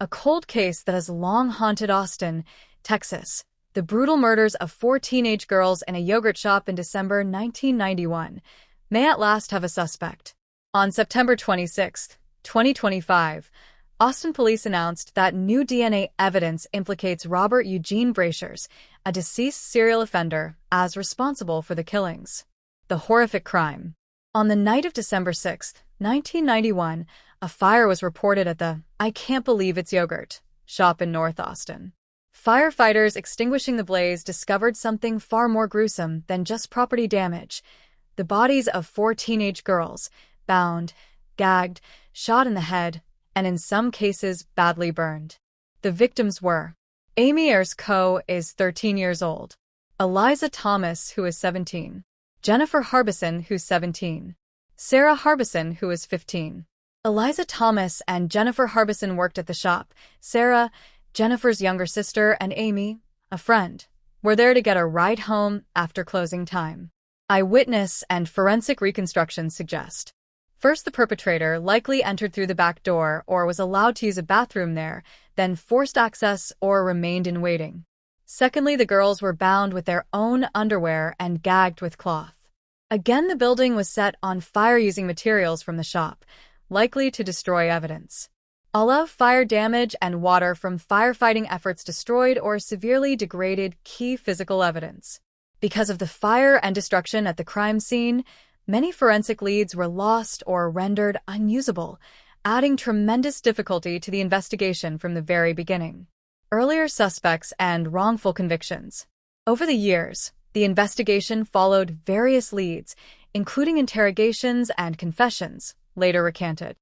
a cold case that has long haunted Austin, Texas. The brutal murders of four teenage girls in a yogurt shop in December 1991 may at last have a suspect. On September 26, 2025, Austin police announced that new DNA evidence implicates Robert Eugene Brasher's, a deceased serial offender, as responsible for the killings. The horrific crime. On the night of December 6, 1991, a fire was reported at the "I Can't Believe It's Yogurt" shop in North Austin. Firefighters extinguishing the blaze discovered something far more gruesome than just property damage: the bodies of four teenage girls, bound, gagged, shot in the head, and in some cases badly burned. The victims were Amy Ayers is 13 years old, Eliza Thomas, who is 17, Jennifer Harbison, who's 17, Sarah Harbison, who is 15. Eliza Thomas and Jennifer Harbison worked at the shop. Sarah, Jennifer's younger sister, and Amy, a friend, were there to get a ride home after closing time. Eyewitness and forensic reconstructions suggest. First, the perpetrator likely entered through the back door or was allowed to use a bathroom there, then forced access or remained in waiting. Secondly, the girls were bound with their own underwear and gagged with cloth. Again, the building was set on fire using materials from the shop, likely to destroy evidence. Although fire damage and water from firefighting efforts destroyed or severely degraded key physical evidence. Because of the fire and destruction at the crime scene, many forensic leads were lost or rendered unusable, adding tremendous difficulty to the investigation from the very beginning. Earlier suspects and wrongful convictions. Over the years, the investigation followed various leads, including interrogations and confessions, later recanted.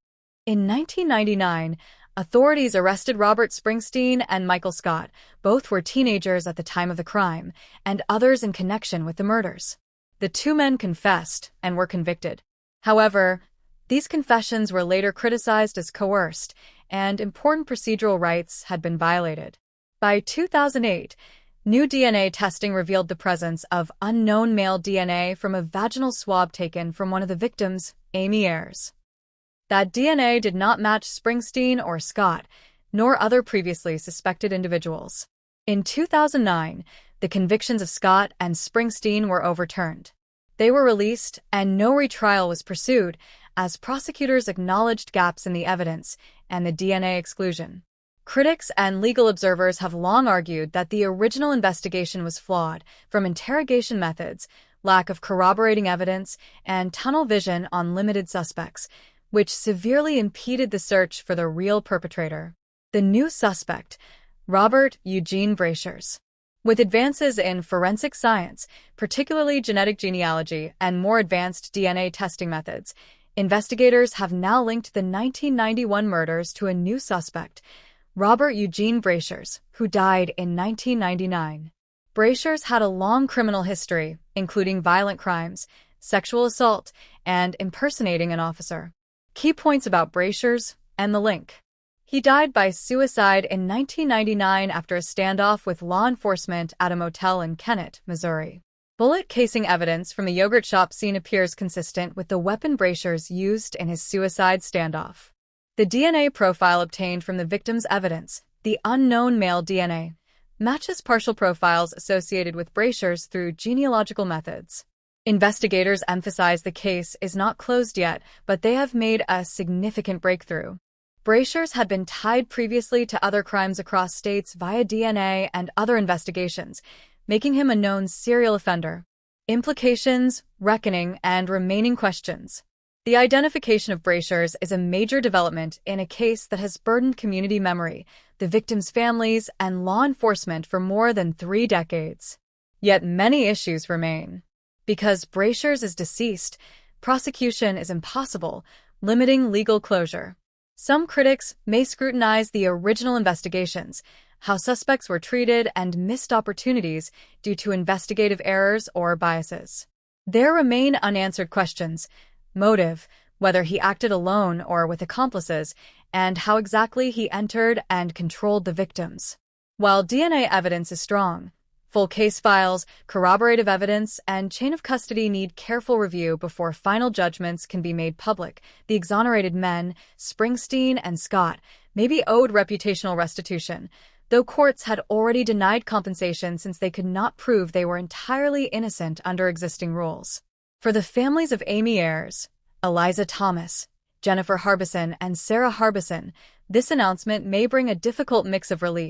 In 1999, authorities arrested Robert Springsteen and Michael Scott. Both were teenagers at the time of the crime, and others in connection with the murders. The two men confessed and were convicted. However, these confessions were later criticized as coerced, and important procedural rights had been violated. By 2008, new DNA testing revealed the presence of unknown male DNA from a vaginal swab taken from one of the victims, Amy Ayers. That DNA did not match Springsteen or Scott, nor other previously suspected individuals. In 2009, the convictions of Scott and Springsteen were overturned. They were released, and no retrial was pursued, as prosecutors acknowledged gaps in the evidence and the DNA exclusion. Critics and legal observers have long argued that the original investigation was flawed, from interrogation methods, lack of corroborating evidence, and tunnel vision on limited suspects, which severely impeded the search for the real perpetrator. The new suspect, Robert Eugene Brasher's. With advances in forensic science, particularly genetic genealogy and more advanced DNA testing methods, investigators have now linked the 1991 murders to a new suspect, Robert Eugene Brasher's, who died in 1999. Brasher's had a long criminal history, including violent crimes, sexual assault, and impersonating an officer. Key points about Brasher's and the link. He died by suicide in 1999 after a standoff with law enforcement at a motel in Kennett, Missouri. Bullet casing evidence from the yogurt shop scene appears consistent with the weapon Brasher's used in his suicide standoff. The DNA profile obtained from the victim's evidence, the unknown male DNA, matches partial profiles associated with Brasher's through genealogical methods. Investigators emphasize the case is not closed yet, but they have made a significant breakthrough. Brasher's had been tied previously to other crimes across states via DNA and other investigations, making him a known serial offender. Implications, reckoning, and remaining questions. The identification of Brasher's is a major development in a case that has burdened community memory, the victims' families, and law enforcement for more than 3 decades. Yet many issues remain. Because Brasher's is deceased, prosecution is impossible, limiting legal closure. Some critics may scrutinize the original investigations, how suspects were treated, and missed opportunities due to investigative errors or biases. There remain unanswered questions: motive, whether he acted alone or with accomplices, and how exactly he entered and controlled the victims. While DNA evidence is strong, full case files, corroborative evidence, and chain of custody need careful review before final judgments can be made public. The exonerated men, Springsteen and Scott, may be owed reputational restitution, though courts had already denied compensation since they could not prove they were entirely innocent under existing rules. For the families of Amy Ayers, Eliza Thomas, Jennifer Harbison, and Sarah Harbison, this announcement may bring a difficult mix of relief.